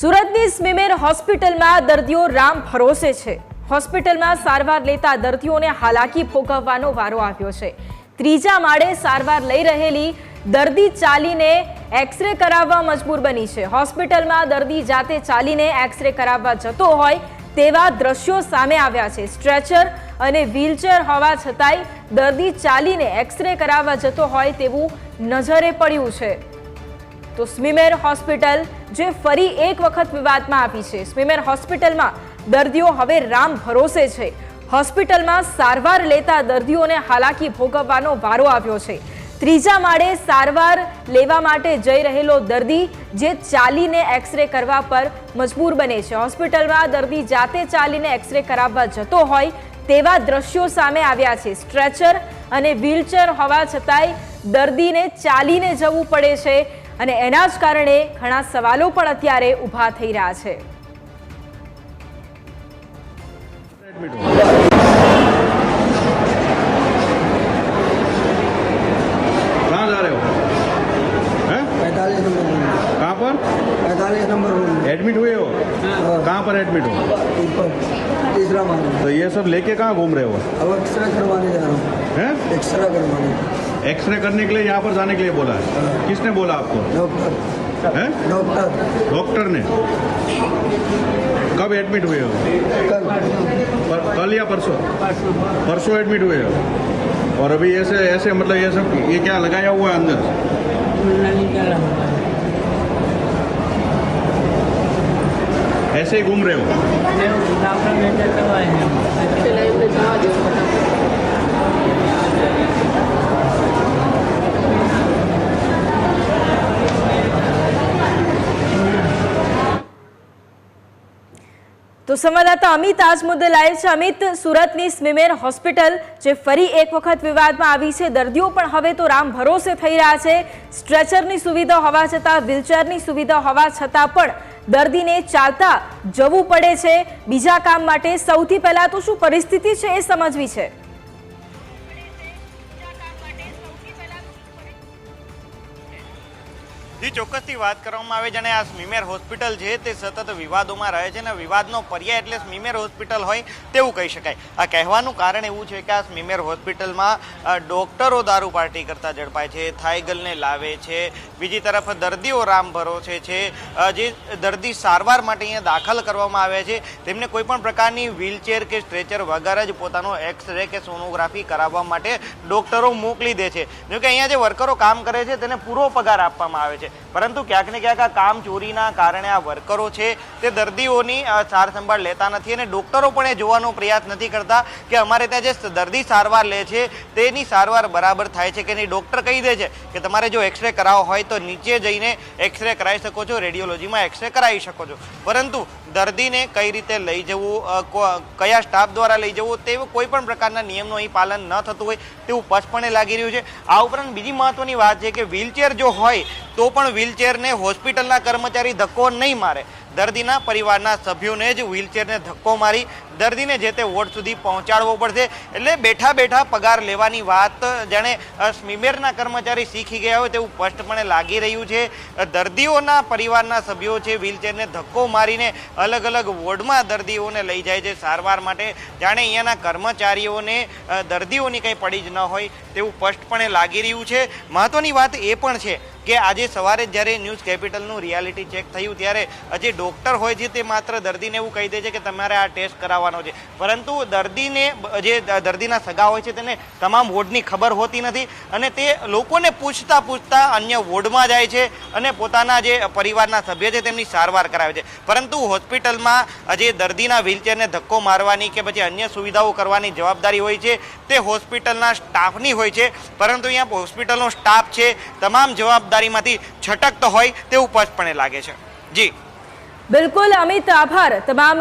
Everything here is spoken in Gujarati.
સુરતની સ્મીમેર હોસ્પિટલમાં દર્દીઓ રામ ભરોસે છે। હોસ્પિટલમાં સારવાર લેતા દર્દીઓને હાલાકી ભોગવવાનો વારો આવ્યો છે। ત્રીજા માળે સારવાર લઈ રહેલી દર્દી ચાલીને એક્સરે કરાવવા મજબૂર બની છે। હોસ્પિટલમાં દર્દી જાતે ચાલીને એક્સરે કરાવવા જતો હોય તેવા દ્રશ્યો સામે આવ્યા છે। સ્ટ્રેચર અને વ્હીલચેર હોવા છતાંય દર્દી ચાલીને એક્સરે કરાવવા જતો હોય તેવું નજરે પડ્યું છે। તો સ્મીમેર હોસ્પિટલ જે ફરી એક વખત વિવાદમાં આવી છે। સ્મીમેર હોસ્પિટલમાં દર્દીઓ હવે રામ ભરોસે છે। હોસ્પિટલમાં સારવાર લેતા દર્દીઓને હાલાકી ભોગવવાનો વારો આવ્યો છે। ત્રીજા માળે સારવાર લેવા માટે જઈ રહેલો દર્દી જે ચાલીને એક્સરે કરવા પર મજબૂર બને છે। હોસ્પિટલમાં દર્દી જાતે ચાલીને એક્સરે કરાવવા જતો હોય તેવા દ્રશ્યો સામે આવ્યા છે। સ્ટ્રેચર અને વ્હીલચેર હોવા છતાંય દર્દીને ચાલીને જવું પડે છે અને એના જ કારણે ઘણા સવાલો પણ અત્યારે ઊભા થઈ રહ્યા છે। कहाँ जा रहे हो? हैं? 45 नंबर रूम। कहाँ पर 45 नंबर रूम। एडमिट हुए हो? हाँ। कहाँ पर एडमिट हो? ऊपर तीसरा माला। तो ये सब लेके कहाँ घूम रहे हो? अब एक्सरे करवाने जा रहा हूँ। हैं? एक्सरे करवाने। एक्सरे करने के लिए यहाँ पर जाने के लिए बोला है। किसने बोला आपको? डॉक्टर। हैं? डॉक्टर। डॉक्टर ने। कब एडमिट हुए हो? कल। कल या परसों? परसों एडमिट हुए हो। और अभी ऐसे ऐसे मतलब ये सब ये क्या लगाया हुआ है अंदर? ऐसे ही घूम रहे हो? તો સંવાદદાતા અમિત આજ મુદ્દે લાઈવ છે। અમિત, સુરતની સ્મીમેર હોસ્પિટલ જે ફરી એક વખત વિવાદમાં આવી છે, દર્દીઓ પણ હવે તો રામ ભરોસે થઈ રહ્યા છે। સ્ટ્રેચરની સુવિધા હોવા છતાં, વ્હીલચેરની સુવિધા હોવા છતાં પણ દર્દીને ચાલતા જવું પડે છે બીજા કામ માટે। સૌથી પહેલા તો શું પરિસ્થિતિ છે એ સમજવી છે। जी ચોક્કસથી વાત કરવામાં આવે જાણે આ સ્મીમેર હોસ્પિટલ છે તે સતત વિવાદોમાં રહે છે અને વિવાદનો પર્યાય એટલે સ્મીમેર હોસ્પિટલ હોય તેવું કહી શકાય। આ કહેવાનું કારણ એવું છે કે આ સ્મીમેર હોસ્પિટલમાં ડોક્ટરો દારૂ પાર્ટી કરતા ઝડપાય છે, થાઈગલને લાવે છે, બીજી તરફ દર્દીઓ રામ ભરોસે છે। જે દર્દી સારવાર માટે અહીંયા દાખલ કરવામાં આવે છે તેમને કોઈ પણ પ્રકારની વ્હીલચેર કે સ્ટ્રેચર વગર જ પોતાનો એક્સરે કે સોનોગ્રાફી કરાવવા માટે ડોક્ટરો મોકલી દે છે। જો કે અહીંયા જે વર્કરો કામ કરે છે તેને પૂરો પગાર આપવામાં આવે છે, પરંતુ ક્યાંક ને ક્યાંક આ કામ ચોરીના કારણે આ વર્કરો છે તે દર્દીઓની સાર સંભાળ લેતા નથી અને ડોક્ટરો પણ એ જોવાનો પ્રયાસ નથી કરતા કે અમારે ત્યાં જે દર્દી સારવાર લે છે તેની સારવાર બરાબર થાય છે કે નહીં। ડોક્ટર કહી દે છે કે તમારે જો એક્સરે કરાવવો હોય તો નીચે જઈને એક્સરે કરાવી શકો છો, રેડિયોલોજીમાં એક્સરે કરાવી શકો છો, પરંતુ દર્દીને કઈ રીતે લઈ જવું, કયા સ્ટાફ દ્વારા લઈ જવું તેવું કોઈ પણ પ્રકારના નિયમનું અહીં પાલન ન થતું હોય તેવું સ્પષ્ટપણે લાગી રહ્યું છે। આ ઉપરાંત બીજી મહત્વની વાત છે કે વ્હીલચેર જો હોય તો પણ વ્હીલચેરને હોસ્પિટલના કર્મચારી ધક્કો નહીં મારે, દર્દીના પરિવારના સભ્યોને જ વ્હીલચેરને ધક્કો મારી દર્દીને જે તે વોર્ડ સુધી પહોંચાડવો પડશે। એટલે બેઠા બેઠા પગાર લેવાની વાત જાણે સ્મીમેરના કર્મચારી શીખી ગયા હોય તેવું સ્પષ્ટપણે લાગી રહ્યું છે। દર્દીઓના પરિવારના સભ્યો છે વ્હીલચેરને ધક્કો મારીને અલગ અલગ વોર્ડમાં દર્દીઓને લઈ જાય છે સારવાર માટે, જાણે અહીંયાના કર્મચારીઓને દર્દીઓની કંઈ પડી જ ન હોય તેવું સ્પષ્ટપણે લાગી રહ્યું છે। મહત્વની વાત એ પણ છે કે આજે સવારે જ્યારે ન્યૂઝ કેપિટલનું રિયાલિટી ચેક થયું ત્યારે જે ડૉક્ટર હોય છે તે માત્ર દર્દીને એવું કહી દે છે કે તમારે આ ટેસ્ટ કરાવવાનો છે, પરંતુ દર્દીને જે દર્દીના સગા હોય છે તેને તમામ વોર્ડની ખબર હોતી નથી અને તે લોકોને પૂછતા પૂછતા અન્ય વોર્ડમાં જાય છે અને પોતાના જે પરિવારના સભ્ય છે તેમની સારવાર કરાવે છે। પરંતુ હોસ્પિટલમાં જે દર્દીના વ્હીલચેરને ધક્કો મારવાની કે પછી અન્ય સુવિધાઓ કરવાની જવાબદારી હોય છે તે હોસ્પિટલના સ્ટાફની હોય છે, પરંતુ અહીંયા હોસ્પિટલનો સ્ટાફ છે તમામ જવાબદારીમાંથી છટકતો હોય તેવું સ્પષ્ટપણે લાગે છે। જી બિલકુલ અમિત, આભાર તમામ